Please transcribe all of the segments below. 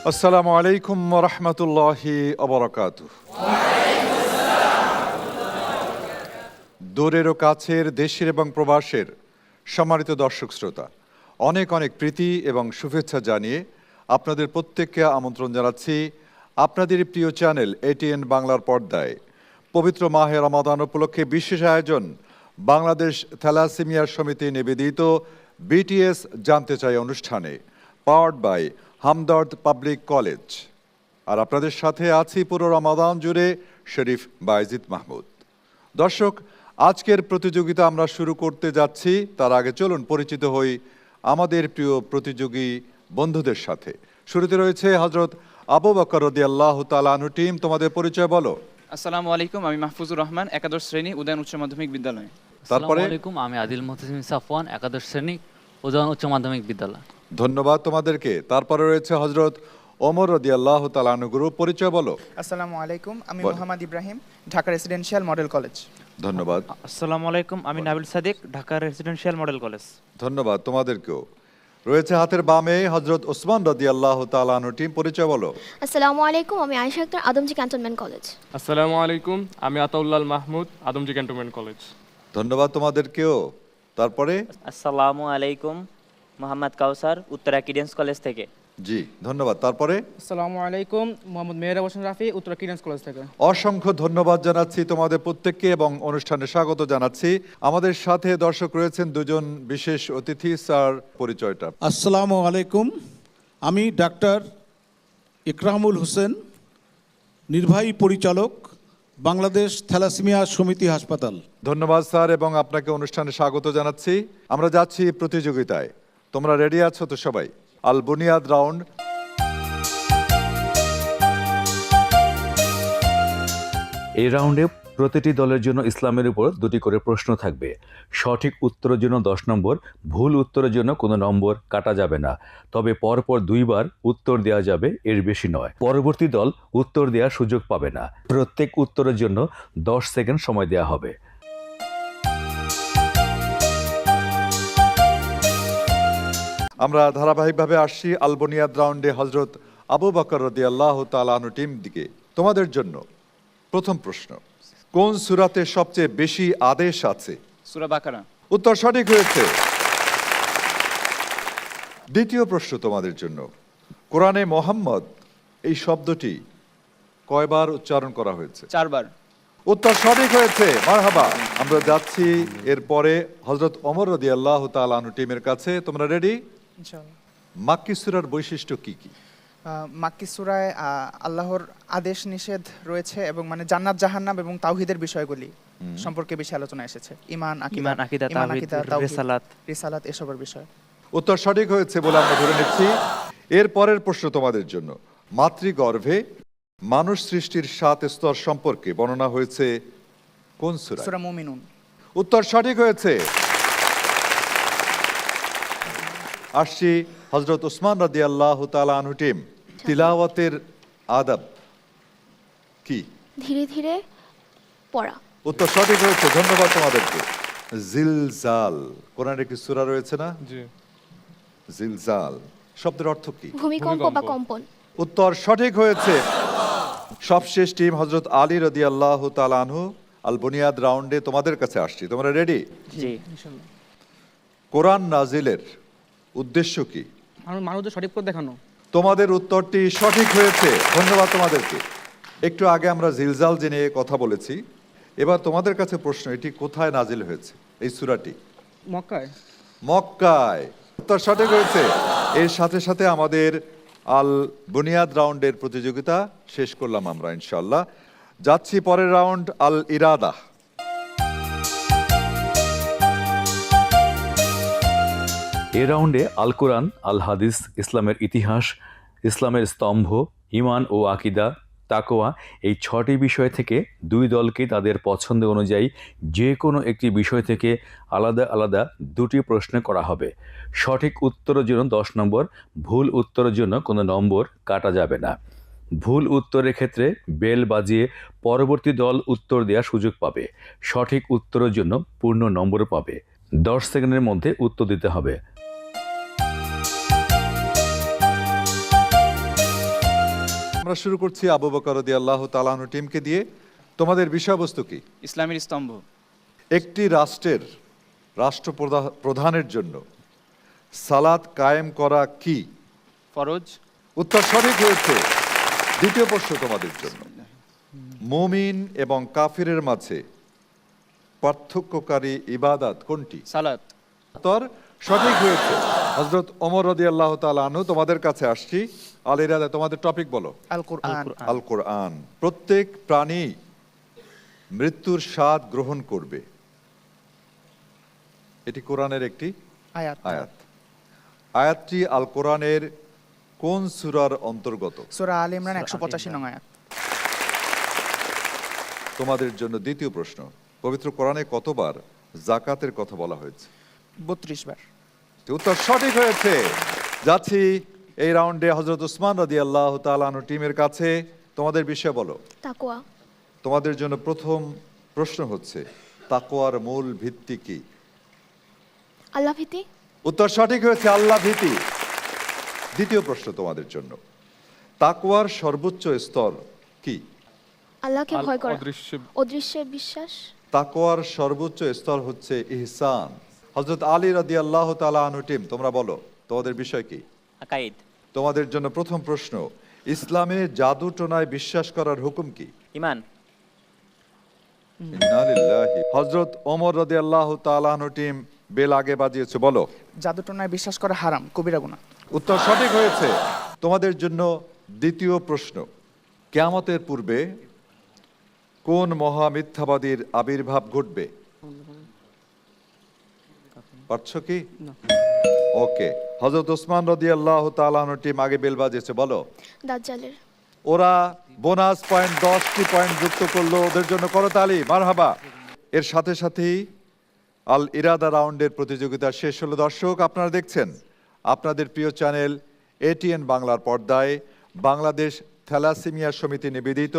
আসসালামু আলাইকুম ওয়া রাহমাতুল্লাহি ওয়া বারাকাতুহু। দূরের ও কাছের, দেশের এবং প্রবাসের সম্মানিত দর্শক শ্রোতা, অনেক অনেক প্রীতি এবং শুভেচ্ছা জানিয়ে আপনাদের প্রত্যেককে আমন্ত্রণ জানাচ্ছি আপনাদের প্রিয় চ্যানেল এটিএন বাংলার পর্দায় পবিত্র মাহে রমাদান উপলক্ষে বিশেষ আয়োজন বাংলাদেশ থ্যালাসেমিয়া সমিতি নিবেদিত বিটিএস জানতে চাই অনুষ্ঠানে, powered by Hamdard public college. আর আপনাদের সাথে আছি পুরো রমাদান জুড়ে শরীফ বাইজিদ মাহমুদ। দর্শক, আজকের প্রতিযোগিতা আমরা শুরু করতে যাচ্ছি। তার আগে চলুন পরিচিত হই আমাদের প্রিয় প্রতিযোগী বন্ধুদের সাথে। শুরুতে রয়েছে হযরত আবু বকর রাদিয়াল্লাহু তাআলা আনহু টিম। তোমাদের পরিচয় বলো। আসসালামু আলাইকুম, আমি মাহফুজুর রহমান, একাদশ শ্রেণী, উদয়ন উচ্চ মাধ্যমিক বিদ্যালয়। তারপরে আসসালামু আলাইকুম, আমি আদিল মুহতাসিম সাফওয়ান, একাদশ শ্রেণী, উদয়ন উচ্চ মাধ্যমিক বিদ্যালয়। ধন্যবাদ তোমাদেরকে। তারপরে রয়েছে হযরত ওমর রাদিয়াল্লাহু তাআলা আনহু গ্রুপ। পরিচয় বলো। আসসালামু আলাইকুম, আমি বল। Mohammad Ibrahim, Dhaka residential model college. ধন্যবাদ। আসসালামু আলাইকুম, আমি Nabil Sadik, Dhaka residential model college. ধন্যবাদ তোমাদেরকেও। রয়েছে হাতের বামে হযরত ওসমান রাদিয়াল্লাহু তাআলা আনহু টিম। পরিচয় বলো। আসসালামু আলাইকুম, আমি আয়েশা আক্তার, আদমজী ক্যান্টনমেন্ট কলেজ। আসসালামু আলাইকুম, আমি আতাউল্লাহ মাহমুদ, আদমজী ক্যান্টনমেন্ট কলেজ। ধন্যবাদ তোমাদেরকেও। তারপরে আসসালামু আলাইকুম, মোহাম্মদ কাউসার, উত্তরা কিডেন্স কলেজ থেকে। জি ধন্যবাদ। তারপরে আসসালামু আলাইকুম, মোহাম্মদ মেহরাব হোসেন রাফি, উত্তরা কিডেন্স কলেজ থেকে। অসংখ্য ধন্যবাদ জানাচ্ছি তোমাদের প্রত্যেককে এবং অনুষ্ঠানে স্বাগত জানাচ্ছি। আমাদের সাথে দর্শক রয়েছেন দুজন বিশেষ অতিথি। স্যার, পরিচয়টা। আসসালামু আলাইকুম, আমি ডাক্তার ইকরামুল হোসেন, নির্বাহী পরিচালক, বাংলাদেশ থ্যালাসেমিয়া সমিতি হাসপাতাল। ধন্যবাদ স্যার এবং আপনাকে অনুষ্ঠানে স্বাগত জানাচ্ছি। আমরা যাচ্ছি প্রতিযোগিতায়। তোমরা রেডি আছো তো সবাই? আল বুনিয়াদ রাউন্ড। এই রাউন্ডে প্রতিটি দলের জন্য ইসলামের উপর 2টি করে প্রশ্ন থাকবে। সঠিক উত্তরের জন্য 10 নম্বর, ভুল উত্তরের জন্য কোনো নম্বর কাটা যাবে না। তবে পরপর 2 বার উত্তর দেওয়া যাবে, এর বেশি নয়। পরবর্তী দল উত্তর দেওয়ার সুযোগ পাবে না। প্রত্যেক উত্তরের জন্য 10 সেকেন্ড সময় দেওয়া হবে। আমরা ধারাবাহিকভাবে আসছি আল বুনিয়াদ রাউন্ডে হযরত আবু বকর রাদিয়াল্লাহু তাআলা আনহু টিম দিকে। তোমাদের জন্য প্রথম প্রশ্ন, কোন সূরাতে সবচেয়ে বেশি আদেশ আছে? সূরা বাকারা। উত্তর সঠিক হয়েছে। দ্বিতীয় প্রশ্ন তোমাদের জন্য, কোরআনে মোহাম্মদ এই শব্দটি কয়বার উচ্চারণ করা হয়েছে? 4 বার। উত্তর সঠিক হয়েছে, মারহাবা। আমরা যাচ্ছি এরপরে হযরত ওমর রাদিয়াল্লাহু তাআলা আনহু টিমের কাছে। তোমরা রেডি? ইনশাআল্লাহ। মাক্কি সূরার বৈশিষ্ট্য কি কি? মাক্কি সূরায় আল্লাহর আদেশ নিষেধ রয়েছে এবং মানে জান্নাত জাহান্নাম এবং তাওহীদের বিষয়গুলি সম্পর্কে বেশি আলোচনা এসেছে। ঈমান, ঈমান, আকীদা, তাওহীদ, রিসালাত। রিসালাত এসবের বিষয়। উত্তর সঠিক হয়েছে বলে আমরা ধরে নিচ্ছি। এর পরের প্রশ্ন তোমাদের জন্য, মাতৃগর্ভে মানুষ সৃষ্টির 7 স্তর সম্পর্কে বর্ণনা হয়েছে কোন সূরায়? সূরা মুমিনুন। উত্তর সঠিক হয়েছে। আসছি হযরত ওসমান রাদিয়াল্লাহু তাআলা আনহু টিম। তিলাওয়াতের আদব কি? ধীরে ধীরে পড়া। উত্তর সঠিক হয়েছে, ধন্যবাদ তোমাদেরকে। জিলজাল, কোরআনে কি সূরা রয়েছে না? জি। জিলজাল শব্দের অর্থ কি? ভূমিকম্প বা কম্পন। উত্তর সঠিক হয়েছে। সবশেষ টিম হযরত আলী রাদিয়াল্লাহু তাআলা আনহু, আল বুনিয়াদ রাউন্ডে তোমাদের কাছে আসছি। তোমরা রেডি? জি। কোরআন নাজিলের উদ্দেশ্য কি? মানুষদের সঠিক পথ দেখানো। তোমাদের উত্তরটি সঠিক হয়েছে, ধন্যবাদ তোমাদেরকে। একটু আগে আমরা জিলজাল জেনে কথা বলেছি। এবার তোমাদের কাছে প্রশ্ন, এটি কোথায় নাজিল হয়েছে এই সূরাটি? মক্কায়। মক্কায়। উত্তর সঠিক হয়েছে। এর সাথে সাথে আমাদের আল বুনিয়াদ রাউন্ডের প্রতিযোগিতা শেষ করলাম আমরা ইনশাআল্লাহ। যাচ্ছি পরের রাউন্ড, আল ইরাদা। এই রাউন্ডে আল কোরআন, আল হাদিস, ইসলামের ইতিহাস, ইসলামের স্তম্ভ, ঈমান ও আকীদা, তাকওয়া, এই 6টি বিষয় থেকে 2 দলকে তাদের পছন্দ অনুযায়ী যে কোনো একটি বিষয় থেকে আলাদা আলাদা 2টি প্রশ্ন করা হবে। সঠিক উত্তরের জন্য 10 নম্বর, ভুল উত্তরের জন্য কোনো নম্বর কাটা যাবে না। ভুল উত্তরের ক্ষেত্রে বেল বাজিয়ে পরবর্তী দল উত্তর দেওয়ার সুযোগ পাবে। সঠিক উত্তরের জন্য পূর্ণ নম্বর পাবে। 10 সেকেন্ডের মধ্যে উত্তর দিতে হবে। আমরা শুরু করছি আবু বকর রাদিয়াল্লাহু তাআলা আনহু টিমকে দিয়ে। তোমাদের বিষয়বস্তু কি? ইসলামের স্তম্ভ। একটি রাষ্ট্রের প্রধানের জন্য সালাত কায়েম করা কি? ফরজ। উত্তর সঠিক হয়েছে। দ্বিতীয় প্রশ্ন তোমাদের জন্য, মুমিন এবং কাফিরের মাঝে পার্থক্যকারী ইবাদত কোনটি? সালাত। উত্তর সঠিক হয়েছে। হযরত ওমর রাদিয়াল্লাহু তাআলা আনহু, তোমাদের কাছে আসছি। আল ইরাদা, তোমাদের টপিক বলো। আল কুরআন। আল কোরআন। প্রত্যেক প্রাণী মৃত্যুর স্বাদ গ্রহণ করবে, এটি কোরআনের একটি আয়াত। আয়াত। আয়াতটি আল কোরআনের কোন সূরার অন্তর্গত? সূরা আল ইমরান 185 নং আয়াত। তোমাদের জন্য দ্বিতীয় প্রশ্ন, পবিত্র কোরআনে কতবার যাকাতের কথা বলা হয়েছে? 32 বার। উত্তর সঠিক হয়েছে। যাচ্ছি এই রাউন্ডে হযরত উসমান রাদিয়াল্লাহু তাআলা আনহু টিমের কাছে। তোমাদের বিষয় বলো। তাকওয়া। তোমাদের জন্য প্রথম প্রশ্ন হচ্ছে, তাকওয়ার মূল ভিত্তি কি? আল্লাহ ভীতি। উত্তর সঠিক হয়েছে, আল্লাহ ভীতি। দ্বিতীয় প্রশ্ন তোমাদের জন্য, তাকওয়ার সর্বোচ্চ স্তর কি? আল্লাহকে ভয় করা। অদৃশ্য অদৃশ্যে বিশ্বাস। তাকওয়ার সর্বোচ্চ স্তর হচ্ছে ইহসান। হযরত আলী রাদিয়াল্লাহু তাআলা আনহু টিম, তোমরা বলো তোমাদের বিষয় কি? আকাইদ। তোমাদের জন্য প্রথম প্রশ্ন, ইসলামে জাদু টোনায় বিশ্বাস করার হুকুম কি? ইমান। ইন্না লিল্লাহি। হযরত ওমর রাদিয়াল্লাহু তাআলা আনহু টিম বেল আগে বাজিয়েছে, বলো। জাদুটনায় বিশ্বাস করা হারাম, কবিরা গুনাহ। উত্তর সঠিক হয়েছে। তোমাদের জন্য দ্বিতীয় প্রশ্ন, কিয়ামতের পূর্বে কোন মহা মিথ্যাবাদীর আবির্ভাব ঘটবে? পারছো কি? ওকে। হযরত ওসমান রাদিয়াল্লাহু তাআলা আনহু টিম আগে বেল বাজিয়েছে, বলো। দাজ্জালের। ওরা বোনাস পয়েন্ট 10টি পয়েন্ট যুক্ত করলো, ওদের জন্য করতালি, মারহাবা। এর সাথে সাথেই আল ইরাদা রাউন্ডের প্রতিযোগিতা শেষ হলো। দর্শক, আপনারা দেখছেন আপনাদের প্রিয় চ্যানেল এটিএন বাংলার পর্দায় বাংলাদেশ থ্যালাসেমিয়া সমিতি নিবেদিত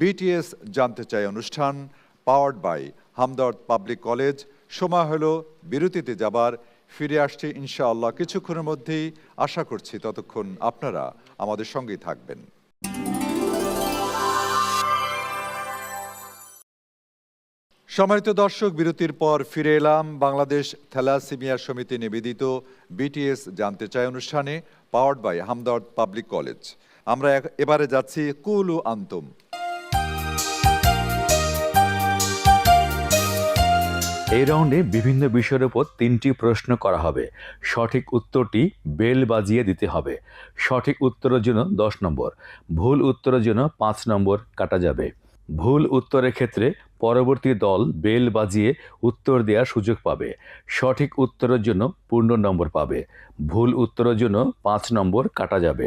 বিটিএস জানতে চাই অনুষ্ঠান, powered by Hamdard public college. সময় হলো বিরতিতে যাবার, ফিরে আসছে ইনশাআল্লাহ কিছুক্ষণের মধ্যেই। আশা করছি ততক্ষণ আপনারা আমাদের সঙ্গেই থাকবেন। সম্মানিত দর্শক, বিরতির পর ফিরে এলাম বাংলাদেশ থ্যালাসেমিয়া সমিতি নিবেদিত বিটিএস জানতে চাই অনুষ্ঠানে, powered by Hamdard public college. আমরা এবারে যাচ্ছি কুলু আন্তুম। এই রাউন্ডে বিভিন্ন বিষয়ের উপর 3টি প্রশ্ন করা হবে। সঠিক উত্তরটি বেল বাজিয়ে দিতে হবে। সঠিক উত্তরের জন্য 10 নম্বর, ভুল উত্তরের জন্য 5 নম্বর কাটা যাবে। ভুল উত্তরের ক্ষেত্রে পরবর্তী দল বেল বাজিয়ে উত্তর দেওয়ার সুযোগ পাবে। সঠিক উত্তরের জন্য পূর্ণ নম্বর পাবে। ভুল উত্তরের জন্য 5 নম্বর কাটা যাবে।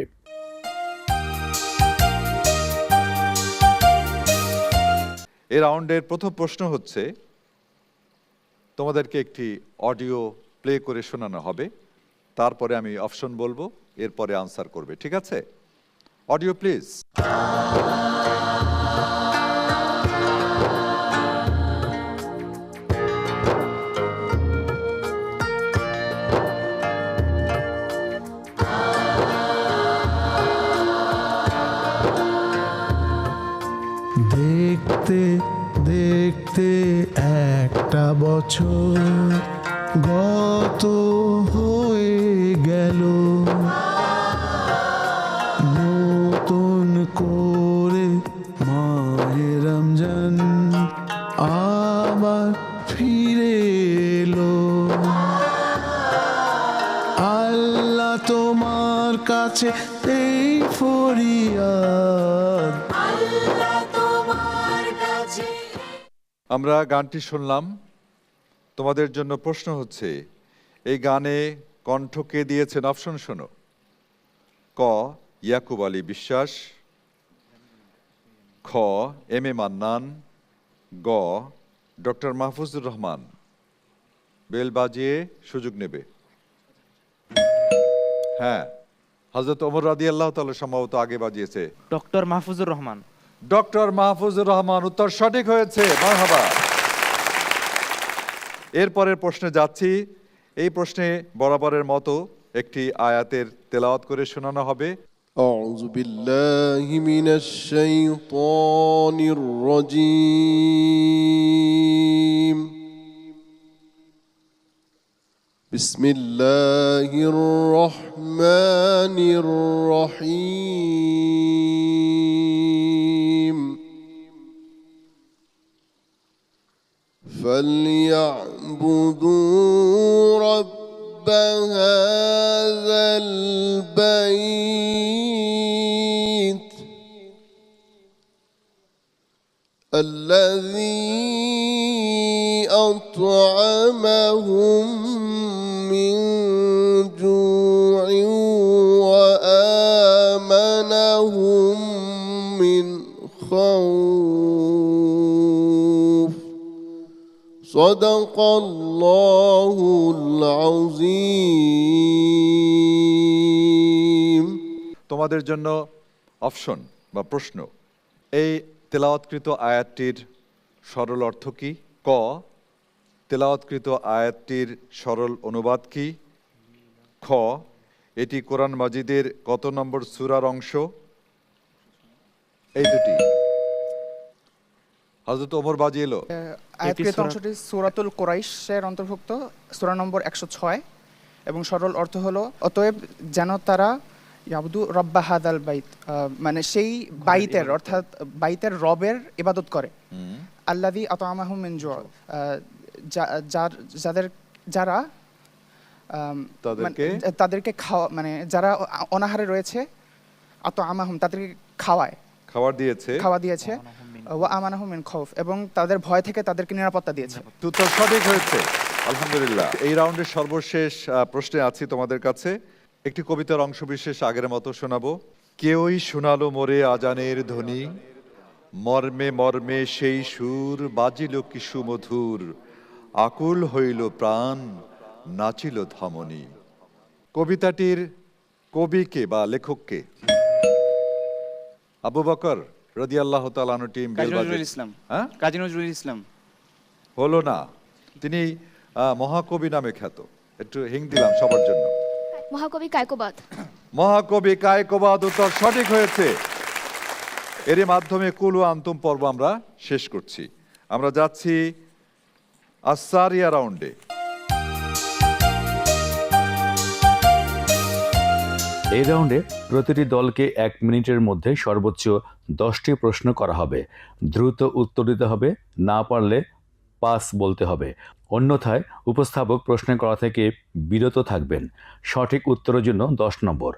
এই রাউন্ডের প্রথম প্রশ্ন হচ্ছে, তোমাদেরকে একটি অডিও প্লে করে শোনানো হবে, তারপরে আমি অপশন বলবো, এরপরে আনসার করবে, ঠিক আছে? Audio please. দেখতে দেখতে একটা বছর গত হয়ে গেল, নতুন করে মাহে রমজান আবার ফিরে এলো। আল্লাহ তোমার কাছে এই ফরিয়াদ। আমরা গানটি শুনলাম। তোমাদের জন্য প্রশ্ন হচ্ছে, এই গানে কণ্ঠ কে দিয়েছেন? অপশন শোনো। ক ইয়াকুব আলী বিশ্বাস, খ এম এ মান্নান, গ ডক্টর মাহফুজুর রহমান। বেল বাজিয়ে সুযোগ নেবে। হ্যাঁ, হযরত ওমর রাদিয়াল্লাহু তাআলা সম্ভবত আগে বাজিয়েছে। ডক্টর মাহফুজুর রহমান। ডক্টর মাহফুজুর রহমান, উত্তর সঠিক হয়েছে, মারহাবা। এরপরের প্রশ্নে যাচ্ছি। এই প্রশ্নে বরাবরের মতো একটি আয়াতের তেলাওয়াত করে শোনানো হবে। أعوذ بالله من الشيطان الرجيم بسم الله الرحمن الرحيم فليعبدوا رب هذا البيت الذي أطعمهم من جوع وآمنهم من خوف صدق الله العظيم তোমাদের জন্য অপশন বা প্রশ্ন, এই তেলাওয়াতকৃত আয়াতটির সরল অর্থ কি? ক, তেলাওয়াতকৃত আয়াতটির সরল অনুবাদ কি? খ, এটি কোরআন মাজিদের কত নম্বর সূরার অংশ? এই দুটি। হযরত ওমর বাজি এলো। আয়াতকৃত অংশটি সূরাতুল কুরাইশের অন্তর্ভুক্ত, সূরা নম্বর 106, এবং সরল অর্থ হলো অতএব যেন তারা ইয়াবুদু রব্বা হাদাল বাইত, মানে সেই বাইতের অর্থাৎ বাইতের রবের ইবাদত করে। আল্লাযী আতআমাহুম মিন জু', যারা তাদেরকে খাওয়া, মানে যারা অনাহারে রয়েছে, আতআমাহুম তাদেরকে খাওয়া দিয়েছে, ওয়া আমানাহুম মিন খাউফ, এবং তাদের ভয় থেকে তাদেরকে নিরাপত্তা দিয়েছে। উত্তর সঠিক হয়েছে, আলহামদুলিল্লাহ। এই রাউন্ডের সর্বশেষ প্রশ্নে আছি তোমাদের কাছে। একটি কবিতার অংশ বিশেষ আগের মতো শোনাবো। কেউই শোনালো মোরে আজানের ধ্বনি, মর্মে মর্মে সেই সুর বাজিল কি সুমধুর, আকুল হইল প্রাণ নাচিল ধমনী। কবিতাটির কবিকে বা লেখককে? আবু বকর রাদিয়াল্লাহু তাআলা আনহু টিম কাজী নজরুল ইসলাম। হ্যাঁ, কাজী নজরুল ইসলাম হলো না, তিনি মহাকবি নামে খ্যাত। একটু হিং দিলাম সবার জন্য। মহাকবি কায়কোবাদ। মহাকবি কায়কোবাদ, উত্তর সঠিক হয়েছে। এরই মাধ্যমে কুলু আন্তুম পর্ব আমরা শেষ করছি। আমরা যাচ্ছি আসারিয়া রাউন্ডে। এই রাউন্ডে প্রতিটি দলকে 1 মিনিটের মধ্যে সর্বোচ্চ 10টি প্রশ্ন করা হবে। দ্রুত উত্তর দিতে হবে, না পারলে পাস বলতে হবে। অন্যথায় উপস্থাপক প্রশ্ন করা থেকে বিরত থাকবেন। সঠিক উত্তরের জন্য 10 নম্বর,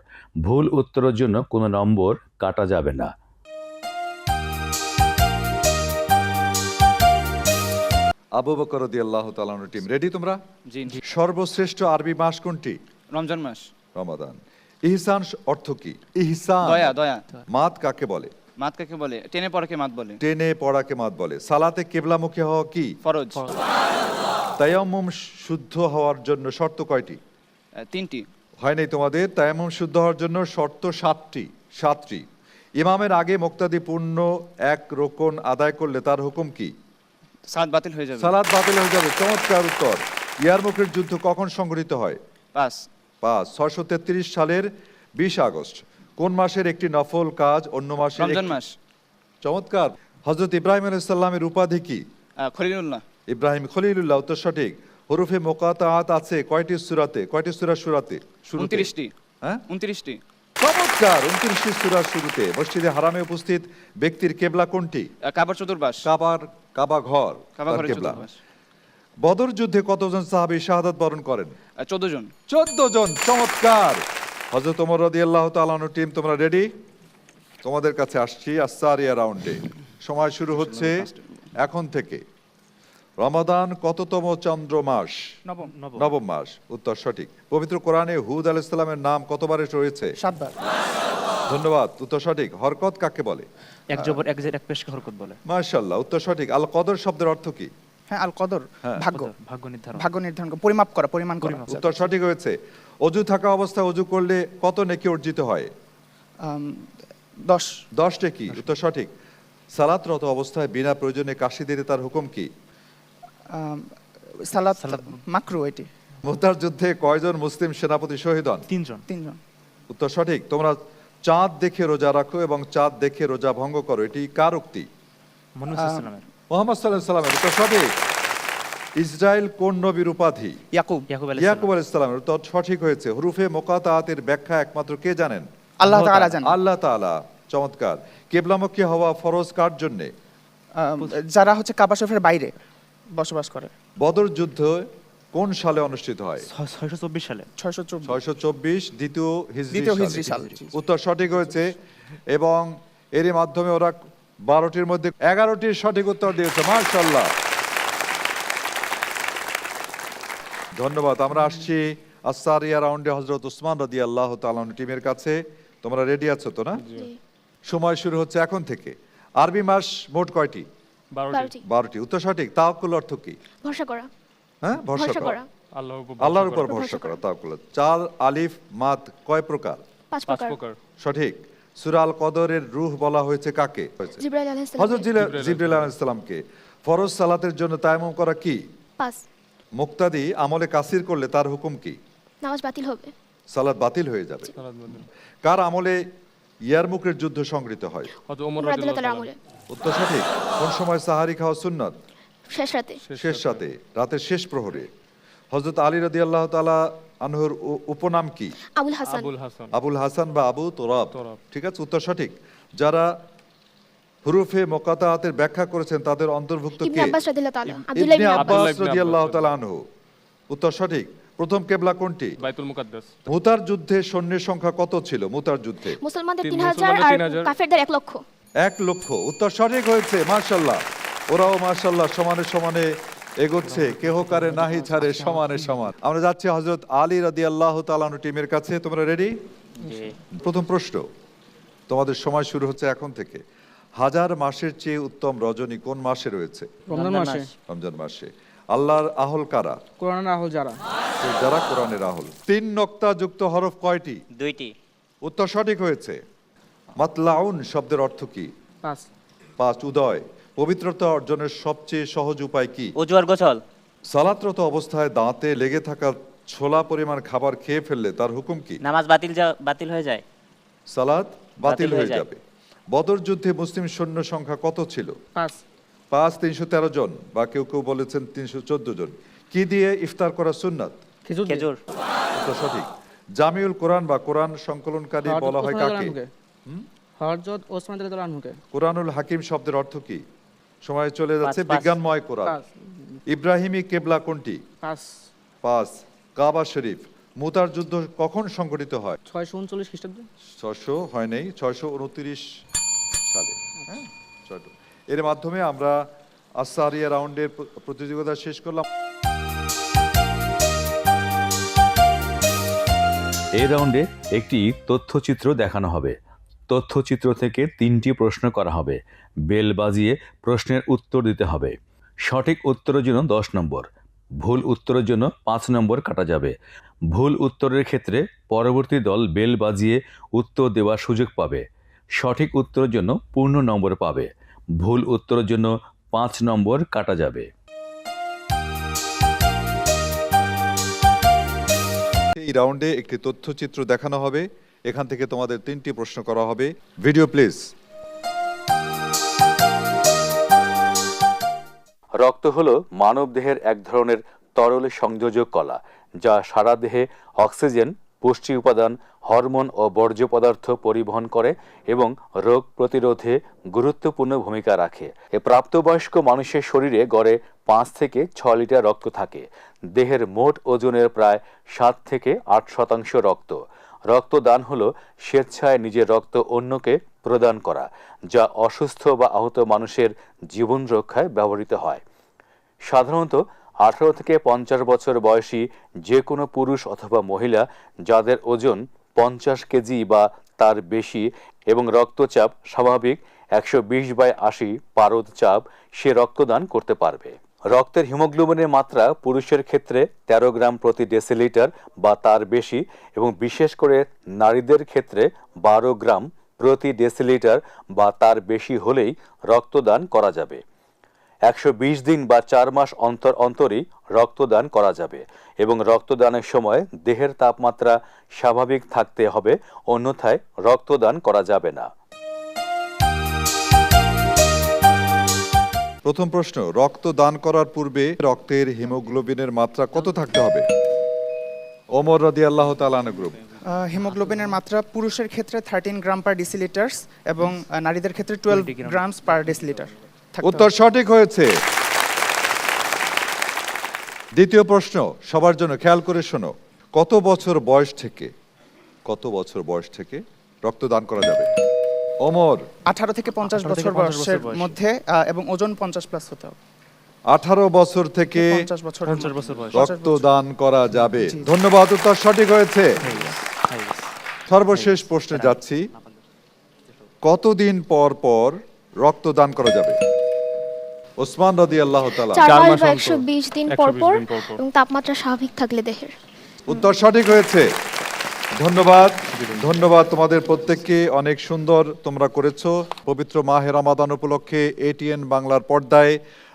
ভুল উত্তরের জন্য কোনো নম্বর কাটা যাবে না। আবু বকর রাদিয়াল্লাহু তাআলা আনহু টিম রেডি তোমরা? জি। সর্বশ্রেষ্ঠ আরবি মাস কোনটি? রমজান মাস। রমাদান। ইহসান অর্থ কি? ইহসান দয়া। মাত কাকে বলে? মাত কাকে বলে? টেনে পড়াকে মাত বলে। টেনে পড়াকে মাত বলে। সালাতে কিবলামুখী হওয়া কি? ফরজ। তায়াম্মুম শুদ্ধ হওয়ার জন্য শর্ত কয়টি? 3টি। হয় নাই তোমাদের? তায়াম্মুম শুদ্ধ হওয়ার জন্য শর্ত 7টি। ইমামের আগে মুক্তাদি পূর্ণ 1 রুকুন আদায় করলে তার হুকুম কি? সালাত বাতিল হয়ে যাবে। সালাত বাতিল হয়ে যাবে। চমৎকার উত্তর। ইয়ারমুকের যুদ্ধ কখন সংঘটিত হয়? 5। 633 সালের 20 আগস্ট। কোন মাসের একটি নফল কাজ অন্য মাসের? রমজান মাস। চমৎকার। হযরত ইব্রাহিম আলাইহিস সালামের উপাধি কি? খলিলুল্লাহ। ইব্রাহিম খলিলুল্লাহ, উত্তর সঠিক। হরফে মুকাতাআত আছে কয়টি সূরাতে? কয়টি সূরা শুরুতে? 29টি। হ্যাঁ, 29টি। চমৎকার। 29টি সূরার শুরুতে। মসজিদে হারামে উপস্থিত ব্যক্তির কিবলা কোনটি? কাবার চতুর্পাশ। কাবা ঘর কাবা ঘরের কিবলা। চতুর্পাশ। বদর যুদ্ধে কতজন সাহাবী শাহাদাত বরণ করেন? 14 জন। 14 জন। চমৎকার। হযরত ওমর রাদিয়াল্লাহু তাআলা আনহু টিম তোমরা রেডি? তোমাদের কাছে আসছি আসারিয়া রাউন্ডে। সময় শুরু হচ্ছে এখন থেকে। রমাদান কততম চন্দ্র মাস? নবম মাস, উত্তর সঠিক। পবিত্র কোরআনে হুদ আলাইহিস সালামের নাম কতবার রয়েছে? 7 বার। ধন্যবাদ, উত্তর সঠিক। হরকত কাকে বলে? এক জবর এক জের এক পেশকে হরকত বলে। মাশাআল্লাহ, উত্তর সঠিক। আল কদর শব্দের অর্থ কি? হ্যাঁ, আল কদর ভাগ্য নির্ধারণ করা, পরিমাপ করা, পরিমাণ করা। উত্তর সঠিক হয়েছে। অজু থাকা অবস্থায় অজু করলে কত নেকি অর্জিত হয়? 10 নেকি, উত্তর সঠিক। সালাতরত অবস্থায় বিনা প্রয়োজনে কাশি দিলে তার হুকুম কি? সালাত মাকরু। এটি। মুতার যুদ্ধে কয়জন মুসলিম সেনাপতি শহীদ হন? 3 জন। উত্তর সঠিক। তোমরা চাঁদ দেখে রোজা রাখো এবং চাঁদ দেখে রোজা ভঙ্গ করো, এটি কার উক্তি? মোহাম্মদ সাল্লাল্লাহু আলাইহি ওয়াসাল্লামের। মুহাম্মদ সাল্লাল্লাহু আলাইহি সাল্লামের উত্তর সঠিক। ইসরায়েল কোন নবীর উপাধি? ইয়াকুব। ইয়াকুব আলাইহিস ইয়াকুব আলাইহিস সালামের উত্তর সঠিক হয়েছে। হুরুফে মুকাতাআতের ব্যাখ্যা একমাত্র কে জানেন? আল্লাহ তাআলা জানেন। আল্লাহ তাআলা। চমৎকার। কিবলামুখী হওয়া ফরজ কার জন্য? যারা হচ্ছে কাবা শরীফের বাইরে বসবাস করে। বদর যুদ্ধ কোন সালে অনুষ্ঠিত হয়? 624 সালে। 624 624 দ্বিতীয় দ্বিতীয় হিজরি হিজরি সালে। সাল। উত্তর সঠিক হয়েছে এবং এরই মাধ্যমে ওরা 12টির মধ্যে 11টির সঠিক উত্তর দিয়েছে। মাশাআল্লাহ, ধন্যবাদ। আমরা আসছি আসারিয়া রাউন্ডে হযরত উসমান রাদিয়াল্লাহু তাআলা আনহু টিমের কাছে। তোমরা রেডি আছো তো না? সময় শুরু হচ্ছে এখন থেকে। আরবি মাস মোট কয়টি? 12টি। 12টি। উত্তর সঠিক। তাওয়াক্কুল অর্থ কি? ভরসা করা। হ্যাঁ, ভরসা ভরসা করা। করা। আল্লাহর উপর ভরসা করা, তাওয়াক্কুল। চার আলিফ মাদ কয় প্রকার? 5 প্রকার। সঠিক। সূরা আল কদরের রূহ বলা হয়েছে কাকে? জিবরাইল আলাইহিস সালাম। হযরত জিবরাইল আলাইহিস সালামকে। ফরজ সালাতের জন্য তায়াম্মুম করা কি? 5। মুক্তাদি আমলে কাসির করলে তার হুকুম কি? নামাজ বাতিল হবে। সালাত বাতিল হয়ে যাবে। কার আমলে ইয়ারমুকের যুদ্ধ সংঘটিত হয়? ওমর রাদিয়াল্লাহু তাআলা আমলে। উত্তর সঠিক। কোন সময় সাহারি খাওয়া সুন্নাত? শেষ রাতে। শেষ রাতে, রাতের শেষ প্রহরে। হযরত আলী রাদিয়াল্লাহু তাআলা আনহুর উপনাম কি? আবুল হাসান। আবুল হাসান বা আবু তোরাব। ঠিক আছে, উত্তর সঠিক। যারা হুরুফে মুকাতাআতের ব্যাখ্যা করেছেন তাদের অন্তর্ভুক্ত ইবনে কে? আব্বাস রাদিয়াল্লাহু তাআলা। আব্দুল্লাহ ইবনে ইবনে আব্বাস। আব্বাস রাদিয়াল্লাহু তাআলা আনহু। উত্তর সঠিক। প্রথম কিবলা কোনটি? বাইতুল মুকাদ্দাস। মুতার যুদ্ধে সৈন্যের সংখ্যা কত ছিল? মুতার যুদ্ধে মুসলমানদের 3000 আর কাফেরদের 1 লক্ষ। 1 লক্ষ। উত্তর সঠিক হয়েছে। মাশাআল্লাহ, ওরাও মাশাআল্লাহ সমানে সমানে এগোচ্ছে, কেহ কারে নাহি ছাড়ে সমানে সমান। আমরা যাচ্ছি হযরত আলী রাদিয়াল্লাহু তাআলা আনহু টিমের কাছে। তোমরা রেডি? জি। প্রথম প্রশ্ন, তোমাদের সময় শুরু হচ্ছে এখন থেকে। হাজার মাসের চেয়ে উত্তম রজনী কোন মাসে রয়েছে? রমজান মাসে। রমজান মাসে। আল্লাহর আহল কারা? কোরআনের আহল যারা। যারা কোরআনের আহল। 3 নক্তা যুক্ত হরফ কয়টি? 2টি। উত্তর সঠিক হয়েছে। মাতলাউন শব্দের অর্থ কি? 5। 5। উদয়। পবিত্রতা অর্জনের সবচেয়ে সহজ উপায় কি? ওযু আর গোসল। সালাতরত অবস্থায় দাঁতে লেগে থাকা ছোলা পরিমাণ খাবার খেয়ে ফেললে তার হুকুম কি? নামাজ বাতিল হয়ে যায়। সালাত বাতিল হয়ে যায়। যাবে। বদর যুদ্ধে মুসলিম সৈন্য সংখ্যা কত ছিল? 5। 313 জন বা কেউ কেউ বলেছেন 314 জন। কি দিয়ে ইফতার করা সুন্নাত? খেজুর। উত্তর সঠিক। জামিউল কোরআন বা কোরআন সংকলনকারী বলা হয় কাকে? হযরত ওসমান রাদিয়াল্লাহু আনহুকে। কোরআনুল হাকিম শব্দের অর্থ কি? সময় চলে যাচ্ছে। 5। বিজ্ঞানময় কোরআন। 5। ইব্রাহিমী কিবলা কোনটি? 5। 5। কাবা শরীফ। মুতার যুদ্ধ কখন সংঘটিত হয়? 639 খ্রিস্টাব্দে। 600 হয় নাই, 629 সালে। হ্যাঁ, এর মাধ্যমে আমরা আসারিয়া রাউন্ডের প্রতিযোগিতা শেষ করলাম। এই রাউন্ডে একটি তথ্যচিত্র দেখানো হবে। তথ্যচিত্র থেকে 3টি প্রশ্ন করা হবে। বেল বাজিয়ে প্রশ্নের উত্তর দিতে হবে। সঠিক উত্তরের জন্য 10 নম্বর, ভুল উত্তরের জন্য 5 নম্বর কাটা যাবে। ভুল উত্তরের ক্ষেত্রে পরবর্তী দল বেল বাজিয়ে উত্তর দেওয়ার সুযোগ পাবে। সঠিক উত্তরের জন্য পূর্ণ নম্বর পাবে। ভুল উত্তরের জন্য 5 নম্বর কাটা যাবে। এই রাউন্ডে একটি তথ্যচিত্র দেখানো হবে। এখান থেকে তোমাদের 3টি প্রশ্ন করা হবে। Video please. রক্ত হলো মানবদেহের এক ধরনের তরল সংযোজক কলা, যা সারা দেহে অক্সিজেন, পুষ্টি উপাদান, হরমোন ও বর্জ্য পদার্থ পরিবহন করে এবং রোগ প্রতিরোধে গুরুত্বপূর্ণ ভূমিকা রাখে। প্রাপ্তবয়স্ক মানুষের শরীরে গড়ে 5 থেকে 6 লিটার রক্ত থাকে। দেহের মোট ওজনের প্রায় 7 থেকে 8% রক্ত। রক্তদান হলো স্বেচ্ছায় নিজের রক্ত অন্যকে প্রদান করা, যা অসুস্থ বা আহত মানুষের জীবন রক্ষায় ব্যবহৃত হয়। সাধারণত 18 থেকে 50 বছর বয়সী যে কোনো পুরুষ অথবা মহিলা যাদের ওজন 50 কেজি বা তার বেশি এবং রক্তচাপ স্বাভাবিক 120/80 পারদ চাপ, সে রক্তদান করতে পারবে। রক্তের হিমোগ্লোবিনের মাত্রা পুরুষের ক্ষেত্রে 13 গ্রাম প্রতি ডেসিলিটার বা তার বেশি এবং বিশেষ করে নারীদের ক্ষেত্রে 12 গ্রাম প্রতি ডেসিলিটার বা তার বেশি হলেই রক্তদান করা যাবে। 120 দিন বা 4 মাস অন্তর অন্তরই রক্তদান করা যাবে এবং রক্তদানের সময় দেহের তাপমাত্রা স্বাভাবিক থাকতে হবে, অন্যথায় রক্তদান করা যাবে না। প্রথম প্রশ্ন, রক্ত দান করার পূর্বে রক্তের হিমোগ্লোবিনের মাত্রা কত থাকতে হবে? ওমর রাদিয়াল্লাহু তাআলা আনহু গ্রুপ। হিমোগ্লোবিনের মাত্রা পুরুষের ক্ষেত্রে 13 গ্রাম পার ডিসিলিটার এবং নারীদের ক্ষেত্রে 12 গ্রামস পার ডিসিলিটার। উত্তর সঠিক হয়েছে। দ্বিতীয় প্রশ্ন সবার জন্য, খেয়াল করে শোনো। কত বছর বয়স থেকে রক্তদান করা যাবে? ওমর। 18 থেকে 50 বছর বয়সের মধ্যে এবং ওজন 50 প্লাস হতে হবে। 18 বছর থেকে 50 বছর বয়স রক্তদান করা যাবে। ধন্যবাদ, উত্তর সঠিক হয়েছে। সর্বশেষ প্রশ্নে যাচ্ছি, কতদিন পর পর রক্তদান করা যাবে? ওসমান রাদিয়াল্লাহু তাআলা। 4 মাস বা 120 দিন পর পর এবং তাপমাত্রা স্বাভাবিক থাকলে দেহের। উত্তর সঠিক হয়েছে। ধন্যবাদ তোমাদের প্রত্যেককে, অনেক সুন্দর তোমরা করেছো। পবিত্র মাহে রমাদান উপলক্ষে এটিএন বাংলার পর্দায়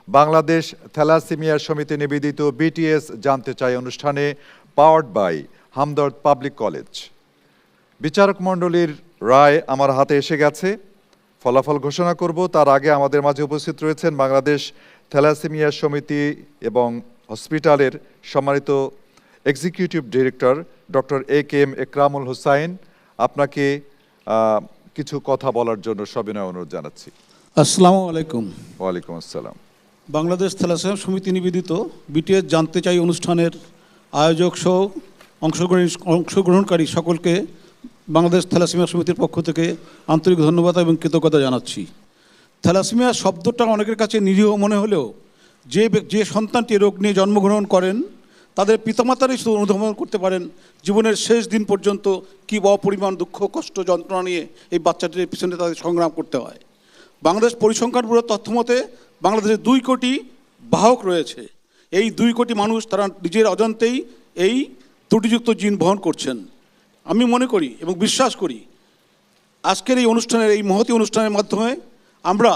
বাংলাদেশ থ্যালাসেমিয়া সমিতি নিবেদিত বিটিএস জানতে চাই অনুষ্ঠানে powered by Hamdard public college. বিচারক মণ্ডলীর রায় আমার হাতে এসে গেছে, ফলাফল ঘোষণা করব। তার আগে আমাদের মাঝে উপস্থিত রয়েছেন বাংলাদেশ থ্যালাসেমিয়া সমিতি এবং হসপিটালের সম্মানিত executive director doctor AKM Ekramul Hossain. আপনাকে কিছু কথা বলার জন্য সবিনয় অনুরোধ জানাচ্ছি। আসসালামু আলাইকুম। ওয়ালাইকুম আসসালাম। বাংলাদেশ থ্যালাসেমিয়া সমিতি নিবেদিত বিটিএস জানতে চাই অনুষ্ঠানের আয়োজক সহ অংশগ্রহণকারী সকলকে বাংলাদেশ থ্যালাসেমিয়া সমিতির পক্ষ থেকে আন্তরিক ধন্যবাদ এবং কৃতজ্ঞতা জানাচ্ছি। থ্যালাসেমিয়া শব্দটা অনেকের কাছে নিরীহ মনে হলেও যে সন্তানটি রোগ নিয়ে জন্মগ্রহণ করেন তাদের পিতামাতারাই শুধু অনুধাবন করতে পারেন জীবনের শেষ দিন পর্যন্ত কী অপরিমাণ দুঃখ কষ্ট যন্ত্রণা নিয়ে এই বাচ্চাটির পিছনে তাদের সংগ্রাম করতে হয়। বাংলাদেশ পরিসংখ্যান ব্যুরোর তথ্য মতে বাংলাদেশে 2 কোটি বাহক রয়েছে। এই 2 কোটি মানুষ তারা নিজের অজান্তেই এই ত্রুটিযুক্ত জিন বহন করছেন। আমি মনে করি এবং বিশ্বাস করি আজকের এই অনুষ্ঠানের, এই মহতী অনুষ্ঠানের মাধ্যমে আমরা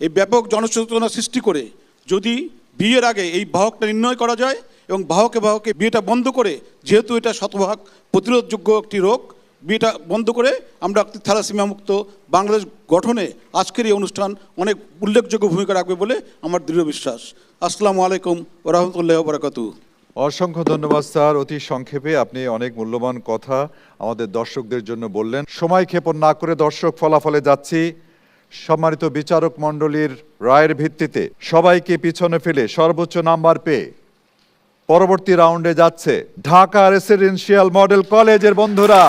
এই ব্যাপক জনসচেতনা সৃষ্টি করে যদি বিয়ের আগে এই বাহকটা নির্ণয় করা যায় এবং বাহকে বিয়েটা বন্ধ করে, যেহেতু এটা শতভাগ প্রতিরোধযোগ্য একটি রোগ, বিয়েটা বন্ধ করে আমরা থ্যালাসেমিয়া মুক্ত বাংলাদেশ গঠনে আজকের এই অনুষ্ঠান অনেক উল্লেখযোগ্য ভূমিকা রাখবে বলে আমার দৃঢ় বিশ্বাস। আসসালামু আলাইকুম ওয়া রাহমাতুল্লাহি ওয়া বারাকাতুহু। অসংখ্য ধন্যবাদ স্যার, অতি সংক্ষেপে আপনি অনেক মূল্যবান কথা আমাদের দর্শকদের জন্য বললেন। সময় ক্ষেপণ না করে দর্শক ফলাফলে যাচ্ছি। সম্মানিত বিচারক মণ্ডলীর রায়ের ভিত্তিতে সবাইকে পিছনে ফেলে সর্বোচ্চ নাম্বার পেয়ে পরবর্তী রাউন্ডে যাচ্ছে ঢাকা রেসিডেন্সিয়াল মডেল কলেজের বন্ধুরা।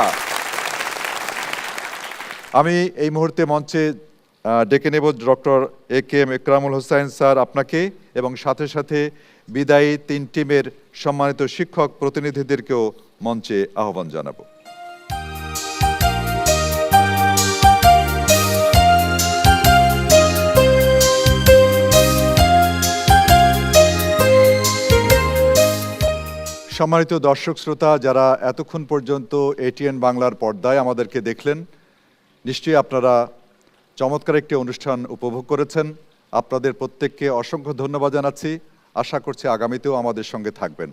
আমি এই মুহূর্তে মঞ্চে ডেকে নেব doctor AKM Ekramul Hossain sir আপনাকে, এবং সাথে সাথে বিদায়ী 3 টিমের সম্মানিত শিক্ষক প্রতিনিধিদেরকেও মঞ্চে আহ্বান জানাবো। সম্মানিত দর্শক শ্রোতা, যারা এতক্ষণ পর্যন্ত এটিএন বাংলার পর্দায় আমাদেরকে দেখলেন, নিশ্চয়ই আপনারা চমৎকার একটি অনুষ্ঠান উপভোগ করেছেন। আপনাদের প্রত্যেককে অসংখ্য ধন্যবাদ জানাচ্ছি। আশা করছি আগামীতেও আমাদের সঙ্গে থাকবেন।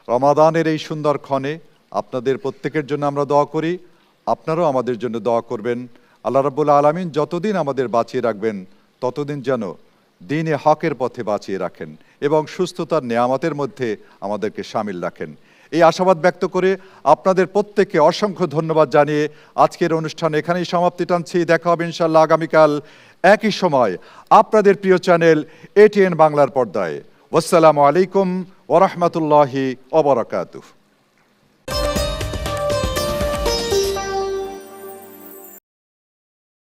রমাদানের এই সুন্দর ক্ষণে আপনাদের প্রত্যেকের জন্য আমরা দোয়া করি, আপনারাও আমাদের জন্য দোয়া করবেন। আল্লাহ রাব্বুল আলামিন যতদিন আমাদের বাঁচিয়ে রাখবেন ততদিন যেন দ্বীনে হকের পথে বাঁচিয়ে রাখেন এবং সুস্থতার নেয়ামতের মধ্যে আমাদেরকে শামিল রাখেন। এই আশাবাদ ব্যক্ত করে আপনাদের প্রত্যেককে অসংখ্য ধন্যবাদ জানিয়ে আজকের অনুষ্ঠান এখানেই সমাপ্তি টানছি। দেখা হবে ইনশাআল্লাহ আগামীকাল একই সময় আপনাদের প্রিয় চ্যানেল এটিএন বাংলার পর্দায়। ওয়াসসালামু আলাইকুম ওয়া রাহমাতুল্লাহি ওয়া বারাকাতুহু।